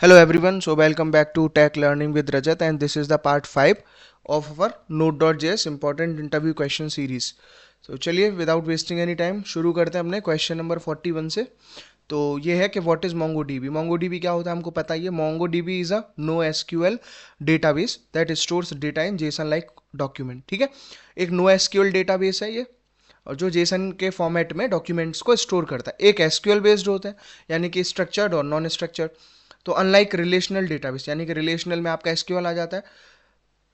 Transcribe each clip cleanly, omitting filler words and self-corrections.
Hello everyone, so welcome back to Tech Learning with Rajat, and this is the part 5 of our Node.js important interview question series. So चलिए without wasting any time शुरू करते हैं अपने question number 41 से. तो ये है कि व्हाट इज MongoDB. MongoDB क्या होता है हमको पता ही है. MongoDB is a no SQL database that stores data in JSON like document. ठीक है, एक नो एसक्यूएल डेटाबेस है ये, और जो जेसन के फॉर्मेट में डॉक्यूमेंट्स को स्टोर करता है. एक एसक्यूएल बेस्ड होता है, यानी कि स्ट्रक्चर्ड और नॉन स्ट्रक्चर्ड. तो अनलाइक रिलेशनल डेटाबेस, यानी कि रिलेशनल में आपका एसक्यूएल आ जाता है,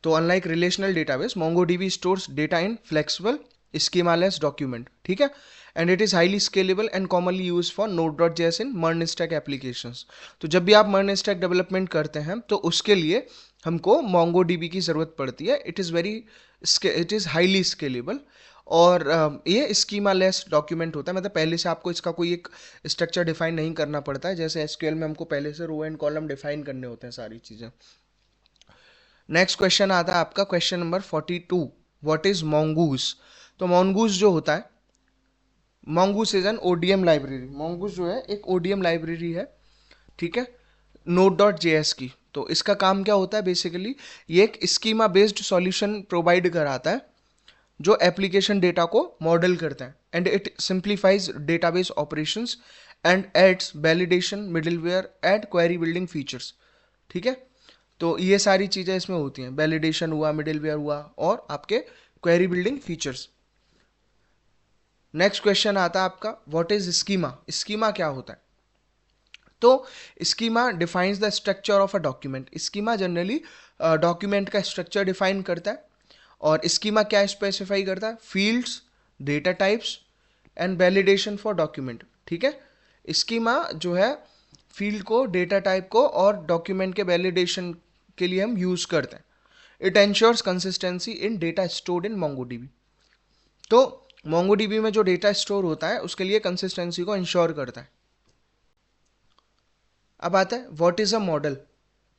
तो unlike relational database MongoDB stores data in flexible schemaless document. ठीक है, and it is highly scalable and commonly use for Node.js in MERN stack applications. तो जब भी आप मर्न स्टैक डेवलपमेंट करते हैं तो उसके लिए हमको MongoDB की ज़रूरत पड़ती है. इट इज़ हाईली स्केलेबल, और ये स्कीमा लेस डॉक्यूमेंट होता है. मतलब पहले से आपको इसका कोई एक स्ट्रक्चर डिफाइन नहीं करना पड़ता है, जैसे एसक्यूएल में हमको पहले से रो एंड कॉलम डिफाइन करने होते हैं सारी चीज़ें. नेक्स्ट क्वेश्चन आता है आपका question number 42. What is Mongoose. तो Mongoose जो होता है, Mongoose is an ODM library. Mongoose जो है एक ODM लाइब्रेरी है, ठीक है, Node.js की. तो इसका काम क्या होता है बेसिकली, ये एक स्कीमा बेस्ड सॉल्यूशन प्रोवाइड कराता है जो एप्लीकेशन डेटा को मॉडल करता है, and it simplifies database operations and aids validation middleware and query building features. ठीक है, तो ये सारी चीज़ें इसमें होती हैं. वैलिडेशन हुआ, मिडिलवेयर हुआ, और आपके query building features. Next question आता है आपका व्हाट इज स्कीमा. स्कीमा क्या होता है. तो schema defines the structure of a document. Schema generally document का स्ट्रक्चर डिफाइन करता है. और स्कीमा क्या स्पेसिफाई करता है, fields, data types and validation for document. ठीक है, स्कीमा जो है फील्ड को, डेटा टाइप को और डॉक्यूमेंट के वैलिडेशन के लिए हम यूज करते हैं. It ensures consistency in data stored in MongoDB. तो MongoDB में जो डेटा स्टोर होता है उसके लिए कंसिस्टेंसी को इंश्योर करता है. अब आता है what is a model.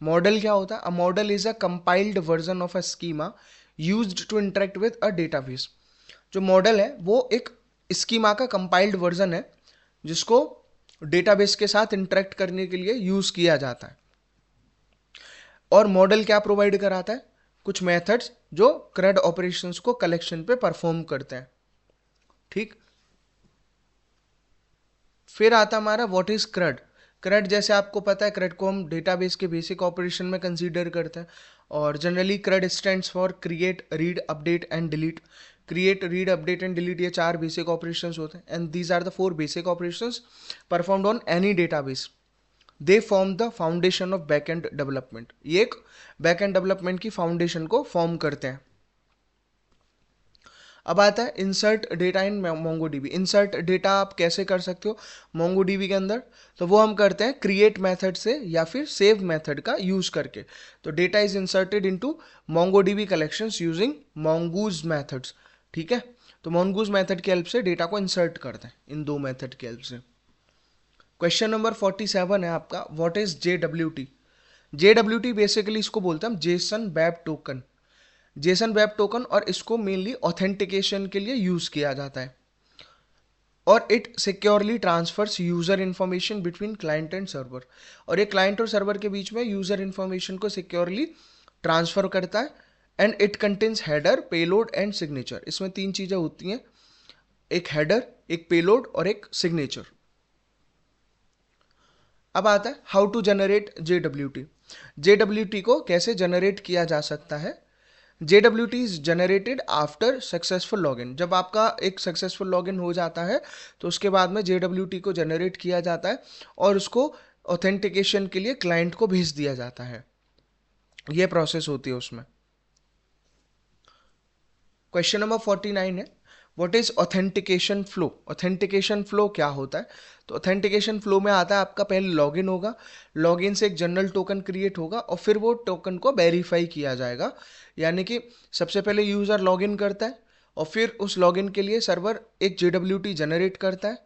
Model क्या होता है. A model is a compiled version of a schema used to interact with a database. जो मॉडल है वो एक स्कीमा का कंपाइल्ड वर्जन है जिसको डेटाबेस के साथ इंटरेक्ट करने के लिए यूज किया जाता है. और मॉडल क्या प्रोवाइड कराता है, कुछ मेथड्स जो CRUD ऑपरेशंस को कलेक्शन पे परफॉर्म करते हैं. ठीक, फिर आता हमारा व्हाट इज CRUD. CRUD जैसे आपको पता है, CRUD को हम डेटाबेस के बेसिक ऑपरेशन में कंसीडर करते हैं. और generally CRUD stands for create, read, update and delete. Create, read, update and delete ये 4 बेसिक ऑपरेशंस होते हैं, and these are the 4 basic operations performed on any database. They form the foundation of back end development. ये एक back end development की foundation को form करते हैं. अब आता है insert data in MongoDB. Insert data आप कैसे कर सकते हो MongoDB के अंदर, तो वो हम करते हैं क्रिएट मेथड से या फिर सेव मेथड का यूज करके. तो data is inserted into MongoDB collections using Mongoose methods. ठीक है, तो Mongoose मेथड की हेल्प से डेटा को इंसर्ट करते हैं इन 2 मेथड की हेल्प से. क्वेश्चन नंबर 47 है आपका what is JWT. JWT basically इसको बोलते हैं हम Jason web token. Jason web token, और इसको मेनली ऑथेंटिकेशन के लिए यूज किया जाता है. और it securely transfers user information between client and server. और ये क्लाइंट और सर्वर के बीच में यूजर इंफॉर्मेशन को सिक्योरली ट्रांसफर करता है. And it contains header, payload and signature. इसमें 3 चीजें होती हैं, एक हेडर, एक पेलोड और एक सिग्नेचर. अब आता है how to generate JWT. JWT को कैसे जनरेट किया जा सकता है. JWT is generated after successful login. जब आपका एक सक्सेसफुल लॉगिन हो जाता है तो उसके बाद में JWT को जनरेट किया जाता है और उसको ऑथेंटिकेशन के लिए क्लाइंट को भेज दिया जाता है. ये प्रोसेस होती है उसमें. क्वेश्चन नंबर 49 है what is authentication flow. Authentication flow क्या होता है. तो ऑथेंटिकेशन फ्लो में आता है आपका पहले लॉगिन होगा, लॉगिन से एक जनरल टोकन क्रिएट होगा और फिर वो टोकन को वेरीफाई किया जाएगा. यानी कि सबसे पहले यूजर लॉगिन करता है और फिर उस लॉगिन के लिए सर्वर एक JWT जनरेट करता है,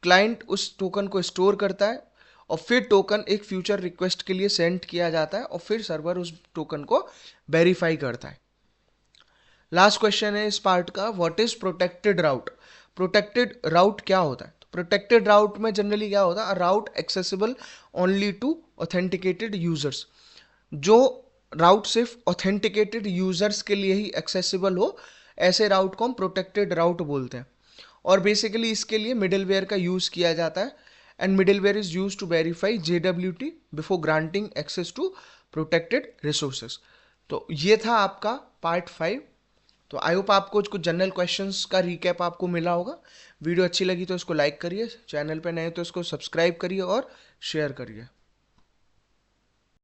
क्लाइंट उस टोकन को स्टोर करता है और फिर टोकन एक फ्यूचर रिक्वेस्ट के लिए सेंड किया जाता है और फिर सर्वर उस टोकन को वेरीफाई करता है. लास्ट क्वेश्चन है इस पार्ट का what is protected route. Protected route क्या होता है. प्रोटेक्टेड राउट में जनरली क्या होता है, route accessible only to authenticated users. जो राउट सिर्फ ऑथेंटिकेटेड यूजर्स के लिए ही एक्सेसिबल हो, ऐसे राउट को हम प्रोटेक्टेड राउट बोलते हैं। और बेसिकली इसके लिए मिडिलवेयर का यूज किया जाता है, and middleware is use to verify JWT before granting access to protected resources. तो ये था आपका पार्ट 5। तो आई होप आपको कुछ जनरल क्वेश्चंस का रिकैप आपको मिला होगा। वीडियो अच्छी लगी तो इसको लाइक करिए, चैनल पे नए तो इसको सब्सक्राइब करिए और शेयर करिए।